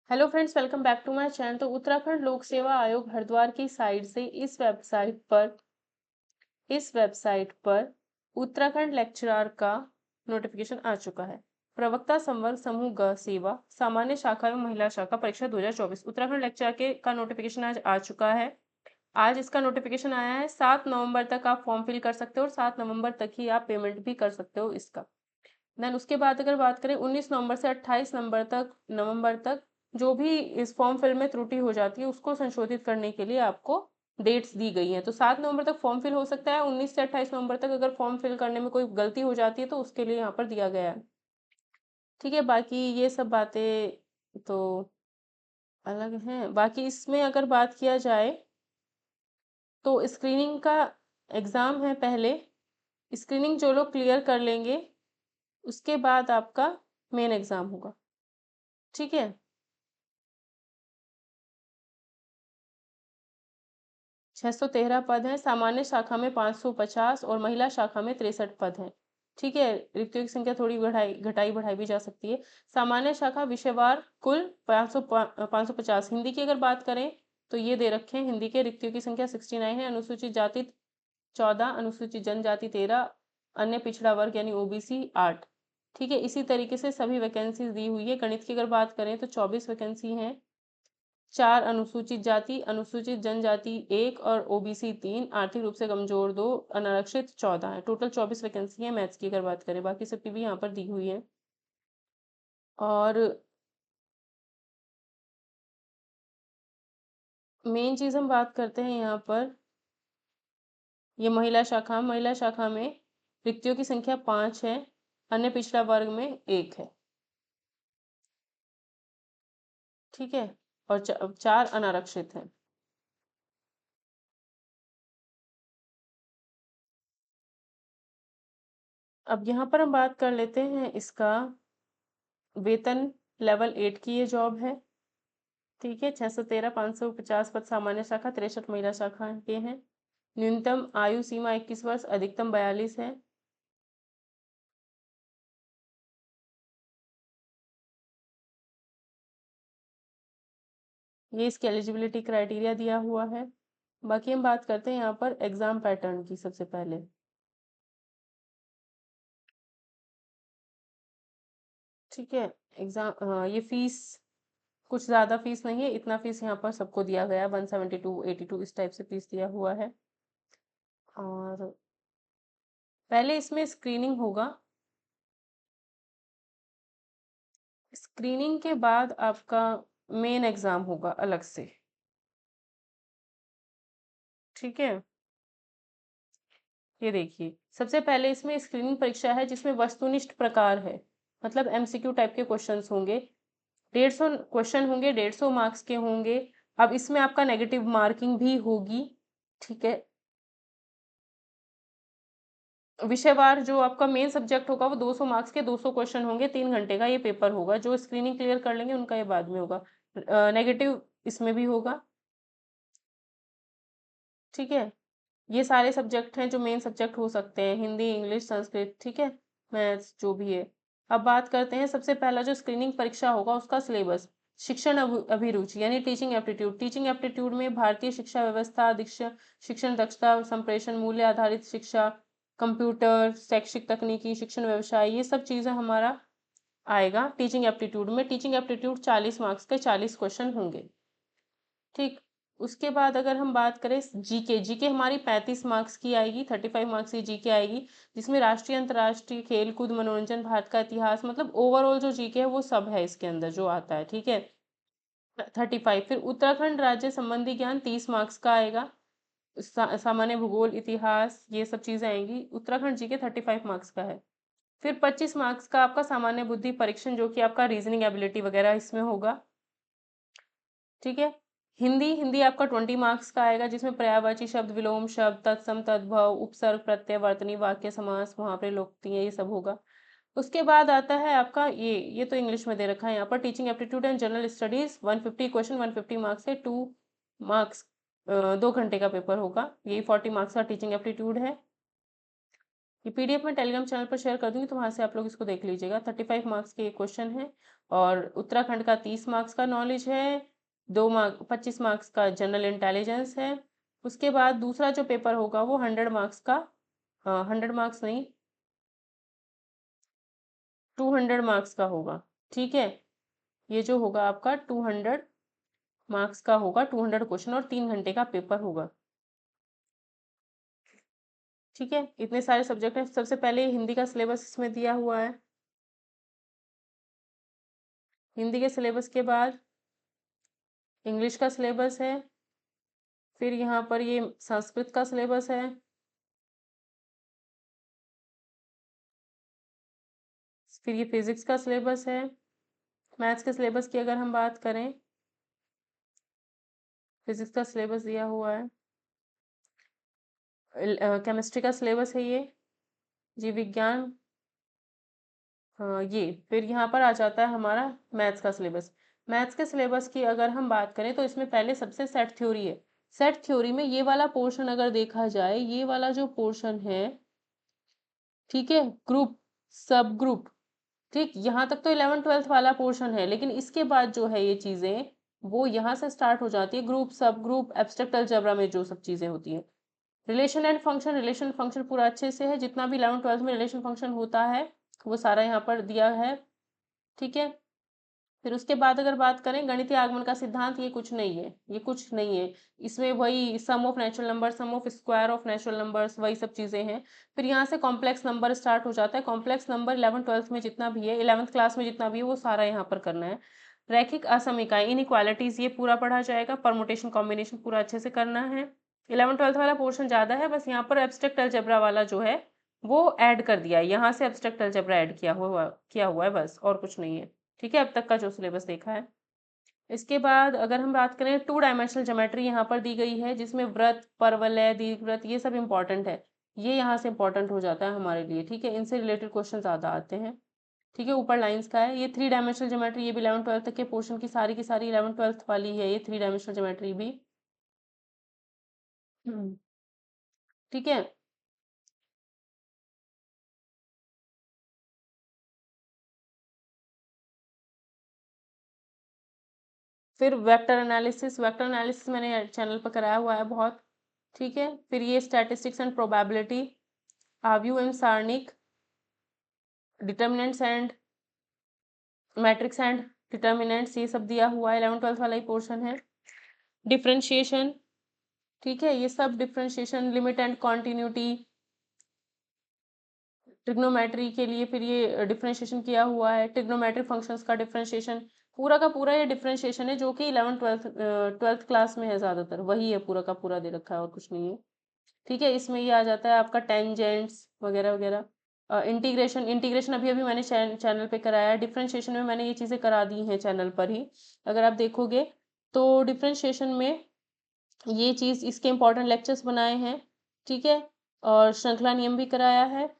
Hello friends, welcome back to my channel. तो उत्तराखंड लोक सेवा आयोग हरिद्वार की साइट से इस वेबसाइट पर उत्तराखंड लेक्चरार का नोटिफिकेशन आ चुका है। प्रवक्ता संवर्ग समूह ग सेवा सामान्य शाखा एवं महिला शाखा परीक्षा 2024 उत्तराखंड लेक्चरार के का नोटिफिकेशन आज आ चुका है। आज इसका नोटिफिकेशन आया है। 7 नवंबर तक आप फॉर्म फिल कर सकते हो और 7 नवंबर तक ही आप पेमेंट भी कर सकते हो इसका। देन उसके बाद अगर बात करें 19 नवंबर से 28 नवंबर तक जो भी इस फॉर्म फिल में त्रुटि हो जाती है उसको संशोधित करने के लिए आपको डेट्स दी गई हैं। तो 7 नवंबर तक फॉर्म फिल हो सकता है। 19 से 28 नवंबर तक अगर फॉर्म फिल करने में कोई गलती हो जाती है तो उसके लिए यहाँ पर दिया गया है। ठीक है, बाकी ये सब बातें तो अलग हैं। बाकी इसमें अगर बात किया जाए तो स्क्रीनिंग का एग्ज़ाम है पहले। स्क्रीनिंग जो लोग क्लियर कर लेंगे उसके बाद आपका मेन एग्ज़ाम होगा। ठीक है, 613 पद हैं। सामान्य शाखा में 550 और महिला शाखा में 63 पद हैं। ठीक है, रिक्तियों की संख्या थोड़ी घटाई बढ़ाई भी जा सकती है। सामान्य शाखा विषयवार कुल 550। हिंदी की अगर बात करें तो ये दे रखे हैं। हिंदी के रिक्तियों की संख्या 69 है। अनुसूचित जाति 14, अनुसूचित जनजाति 13, अन्य पिछड़ा वर्ग यानी ओबीसी 8। ठीक है, इसी तरीके से सभी वैकेंसीज दी हुई है। गणित की अगर बात करें तो 24 वैकेंसी हैं। 4 अनुसूचित जाति, अनुसूचित जनजाति 1 और ओबीसी 3, आर्थिक रूप से कमजोर 2, अनारक्षित 14 है। टोटल 24 वैकेंसी है मैथ्स की अगर बात करें। बाकी सबकी भी यहाँ पर दी हुई है। और मेन चीज़ हम बात करते हैं यहाँ पर, ये महिला शाखा में रिक्तियों की संख्या 5 है। अन्य पिछड़ा वर्ग में 1 है। ठीक है, और 4 अनारक्षित हैं। अब यहाँ पर हम बात कर लेते हैं इसका वेतन। लेवल 8 की ये जॉब है। ठीक है, 613 550 पद सामान्य शाखा, 63 महिला शाखा के हैं। न्यूनतम आयु सीमा 21 वर्ष, अधिकतम 42 है। ये इसकी एलिजिबिलिटी क्राइटेरिया दिया हुआ है। बाकी हम बात करते हैं यहाँ पर एग्जाम पैटर्न की सबसे पहले। ठीक है, एग्जाम ये फीस कुछ ज़्यादा फीस नहीं है। इतना फीस यहाँ पर सबको दिया गया है, 172 82 इस टाइप से फीस दिया हुआ है। और पहले इसमें स्क्रीनिंग होगा। स्क्रीनिंग के बाद आपका मेन एग्जाम होगा अलग से। ठीक है, ये देखिए सबसे पहले इसमें स्क्रीनिंग परीक्षा है जिसमें वस्तुनिष्ठ प्रकार है। मतलब एमसीक्यू टाइप के क्वेश्चंस होंगे। 150 क्वेश्चन होंगे, 150 मार्क्स के होंगे। अब इसमें आपका नेगेटिव मार्किंग भी होगी। ठीक है, विषयवार जो आपका मेन सब्जेक्ट होगा वो 200 मार्क्स के 200 क्वेश्चन होंगे। 3 घंटे का ये पेपर होगा। जो स्क्रीनिंग क्लियर कर लेंगे उनका ये बाद में होगा। नेगेटिव इसमें भी होगा। ठीक है, ये सारे सब्जेक्ट हैं जो मेन सब्जेक्ट हो सकते हैं, हिंदी इंग्लिश संस्कृत। ठीक है, मैथ्स जो भी है। अब बात करते हैं सबसे पहला जो स्क्रीनिंग परीक्षा होगा उसका सिलेबस। शिक्षण अभिरुचि यानी टीचिंग एप्टीट्यूड। टीचिंग एप्टीट्यूड में भारतीय शिक्षा व्यवस्था, शिक्षण दक्षता, संप्रेषण, मूल्य आधारित शिक्षा, कंप्यूटर, शैक्षिक तकनीकी, शिक्षण व्यवसाय, ये सब चीज़ें हमारा आएगा टीचिंग एप्टीट्यूड में। टीचिंग एप्टीट्यूड 40 मार्क्स के 40 क्वेश्चन होंगे। ठीक, उसके बाद अगर हम बात करें जीके, जीके हमारी 35 मार्क्स की आएगी। 35 मार्क्स की जीके आएगी जिसमें राष्ट्रीय अंतर्राष्ट्रीय खेल कूद मनोरंजन भारत का इतिहास, मतलब ओवरऑल जो जीके है वो सब है इसके अंदर जो आता है। ठीक है, 35। फिर उत्तराखंड राज्य संबंधी ज्ञान 30 मार्क्स का आएगा। सामान्य भूगोल इतिहास ये सब चीजें आएंगी। उत्तराखंड जीके 35 मार्क्स का है। फिर 25 मार्क्स का आपका सामान्य बुद्धि परीक्षण जो कि आपका रीजनिंग एबिलिटी वगैरह इसमें होगा। ठीक है, हिंदी हिंदी आपका 20 मार्क्स का आएगा जिसमें पर्यायवाची शब्द, विलोम शब्द, तत्सम तद्भव, उपसर्ग प्रत्यय, वर्तनी, वाक्य समास, मुहावरे, लोकोक्ति ये सब होगा। उसके बाद आता है आपका ये तो इंग्लिश में दे रखा है यहाँ पर। Teaching aptitude and general studies 150 question, 150 marks है। 2 मार्क्स 2 घंटे का पेपर होगा। यही 40 मार्क्स का टीचिंग एप्टीट्यूड है। ये पीडीएफ मैं टेलीग्राम चैनल पर शेयर कर दूंगी, तो वहाँ से आप लोग इसको देख लीजिएगा। 35 मार्क्स के ये क्वेश्चन है और उत्तराखंड का 30 मार्क्स का नॉलेज है, 25 मार्क्स का जनरल इंटेलिजेंस है। उसके बाद दूसरा जो पेपर होगा वो 100 मार्क्स का, 100 मार्क्स नहीं, 200 मार्क्स का होगा। ठीक है, ये जो होगा आपका 200 मार्क्स का होगा, 200 क्वेश्चन और 3 घंटे का पेपर होगा। ठीक है, इतने सारे सब्जेक्ट हैं। सबसे पहले हिंदी का सिलेबस इसमें दिया हुआ है। हिंदी के सिलेबस के बाद इंग्लिश का सिलेबस है, फिर यहाँ पर ये संस्कृत का सिलेबस है, फिर ये फिजिक्स का सिलेबस है। मैथ्स के सिलेबस की अगर हम बात करें, फिजिक्स का सिलेबस दिया हुआ है, केमिस्ट्री का सिलेबस है ये, जीव विज्ञान, ये फिर यहाँ पर आ जाता है हमारा मैथ्स का सिलेबस। मैथ्स के सिलेबस की अगर हम बात करें तो इसमें पहले सबसे सेट थ्योरी है। सेट थ्योरी में ये वाला पोर्शन अगर देखा जाए, ये वाला जो पोर्शन है, ठीक है, ग्रुप, सब ग्रुप, ठीक, यहाँ तक तो 11th-12th वाला पोर्शन है, लेकिन इसके बाद जो है ये चीजें वो यहाँ से स्टार्ट हो जाती है, ग्रुप, सब ग्रुप, एब्स्ट्रैक्ट अलजेब्रा में जो सब चीजें होती है। रिलेशन फंक्शन पूरा अच्छे से है, जितना भी 11th-12th में रिलेशन फंक्शन होता है वो सारा यहाँ पर दिया है। ठीक है, फिर उसके बाद अगर बात करें गणितीय आगमन का सिद्धांत, ये कुछ नहीं है, ये कुछ नहीं है। इसमें वही sum of natural number, sum of square of natural numbers, वही सब चीजें हैं। फिर यहाँ से कॉम्प्लेक्स नंबर स्टार्ट हो जाता है। कॉम्प्लेक्स नंबर 11th-12th में जितना भी है, 11th क्लास में जितना भी है, वो सारा यहाँ पर करना है। रैखिक असमीकाएं, इनइक्वालिटीज, ये पूरा पढ़ा जाएगा। परमुटेशन कॉम्बिनेशन पूरा अच्छे से करना है। 11th-12th वाला पोर्शन ज्यादा है, बस यहाँ पर एब्स्ट्रैक्ट अलजेब्रा वाला जो है वो ऐड कर दिया है, यहाँ से एब्स्ट्रैक्ट अलजेब्रा ऐड किया हुआ है, बस और कुछ नहीं है। ठीक है, अब तक का जो सिलेबस देखा है। इसके बाद अगर हम बात करें, 2 डायमेंशनल ज्योमेट्री यहाँ पर दी गई है, जिसमें वृत्त, परवलय, दीर्घवृत्त, ये सब इंपॉर्टेंट है। ये यहाँ से इंपॉर्टेंट हो जाता है हमारे लिए। ठीक है, इनसे रिलेटेड क्वेश्चन ज्यादा आते हैं। ठीक है, ऊपर लाइंस का है। ये 3 डायमेंशनल ज्योमेट्री, ये भी 11th-12th तक के पोर्शन की सारी 11th-12th वाली है, ये 3 डायमेंशनल ज्योमेट्री भी। ठीक है, फिर वेक्टर एनालिसिस मैंने चैनल पर कराया हुआ है बहुत। ठीक है, फिर ये स्टैटिस्टिक्स एंड प्रोबेबिलिटी, आव्यूह एंड सारणिक, determinants and matrix and determinants, ये सब दिया हुआ है। 11th-12th वाला ही पोर्शन है। डिफरेंशिएशन, ठीक है, ये सब differentiation, limit and continuity, trigonometry के लिए फिर ये डिफरेंशिएशन किया हुआ है। ट्रिग्नोमेट्रिक फंक्शंस का डिफरेंशिएशन, पूरा का पूरा ये डिफरेंशिएशन है, जो कि 11th-12th क्लास में है ज्यादातर, वही है पूरा का पूरा दे रखा है और कुछ नहीं है। ठीक है, इसमें ये आ जाता है आपका टेंजेंट्स वगैरह वगैरह। इंटीग्रेशन, इंटीग्रेशन अभी अभी मैंने चैनल पे कराया है। डिफरेंशिएशन में मैंने ये चीज़ें करा दी हैं चैनल पर ही, अगर आप देखोगे तो। डिफरेंशिएशन में ये चीज़, इसके इंपॉर्टेंट लेक्चर्स बनाए हैं। ठीक है, और श्रृंखला नियम भी कराया है।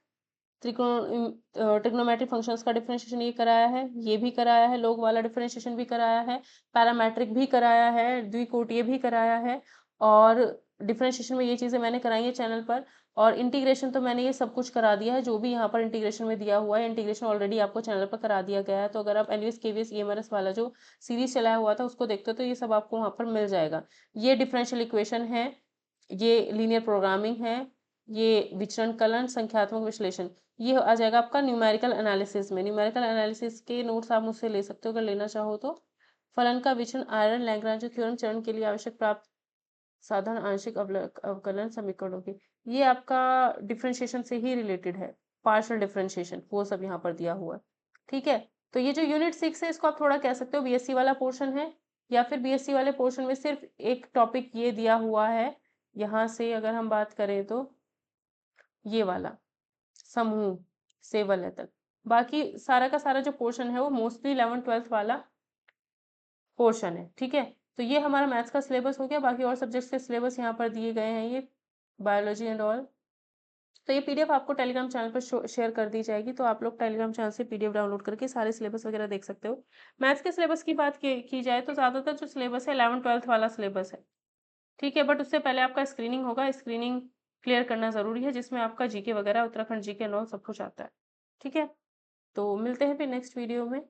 ट्रिग्नोमेट्रिक फंक्शंस का डिफरेंशिएशन ये कराया है, ये भी कराया है, लोग वाला डिफरेंशिएशन भी कराया है, पैरामेट्रिक भी कराया है, द्विकोटीय भी कराया है। और डिफरेंशिएशन में ये चीज़ें मैंने कराई है चैनल पर। और इंटीग्रेशन तो मैंने ये सब कुछ करा दिया है, जो भी यहाँ पर इंटीग्रेशन में दिया हुआ है, इंटीग्रेशन ऑलरेडी आपको चैनल पर करा दिया गया है। तो अगर आप एनवीएस केवीएस ईएमआरएस वाला जो सीरीज चलाया हुआ था उसको देखते हो तो ये सब आपको वहाँ पर मिल जाएगा। ये डिफरेंशियल इक्वेशन है, ये लीनियर प्रोग्रामिंग है, ये विचरण कलन, संख्यात्मक विश्लेषण, ये आ जाएगा आपका न्यूमेरिकल एनालिसिस में। न्यूमेरिकल एनालिसिस के नोट्स आप मुझसे ले सकते हो अगर लेना चाहो तो। फलन का विचरण, आयरन लैग्रांज थ्योरम, चरण के लिए आवश्यक प्राप्त साधारण आंशिक अवकलन समीकरणों की, ये आपका डिफरेंशिएशन से ही रिलेटेड है। पार्शियल डिफरेंशिएशन वो सब यहाँ पर दिया हुआ है। ठीक है, तो ये जो यूनिट 6 है इसको आप थोड़ा कह सकते हो बीएससी वाला पोर्शन है, या फिर बीएससी वाले पोर्शन में सिर्फ एक टॉपिक ये दिया हुआ है। यहाँ से अगर हम बात करें तो ये वाला समूह से वलय तक, बाकी सारा का सारा जो पोर्शन है वो मोस्टली 11th-12th वाला पोर्शन है। ठीक है, तो ये हमारा मैथ्स का सिलेबस हो गया। बाकी और सब्जेक्ट्स के सिलेबस यहाँ पर दिए गए हैं, ये बायोलॉजी एंड ऑल। तो ये पीडीएफ आपको टेलीग्राम चैनल पर शेयर कर दी जाएगी, तो आप लोग टेलीग्राम चैनल से पीडीएफ डाउनलोड करके सारे सिलेबस वगैरह देख सकते हो। मैथ्स के सिलेबस की बात की जाए तो ज़्यादातर जो सिलेबस है 11th-12th वाला सिलेबस है। ठीक है, बट उससे पहले आपका स्क्रीनिंग होगा। स्क्रीनिंग क्लियर करना ज़रूरी है, जिसमें आपका जीके वगैरह, उत्तराखंड जीके एंड ऑल सब कुछ आता है। ठीक है? तो मिलते हैं फिर नेक्स्ट वीडियो में।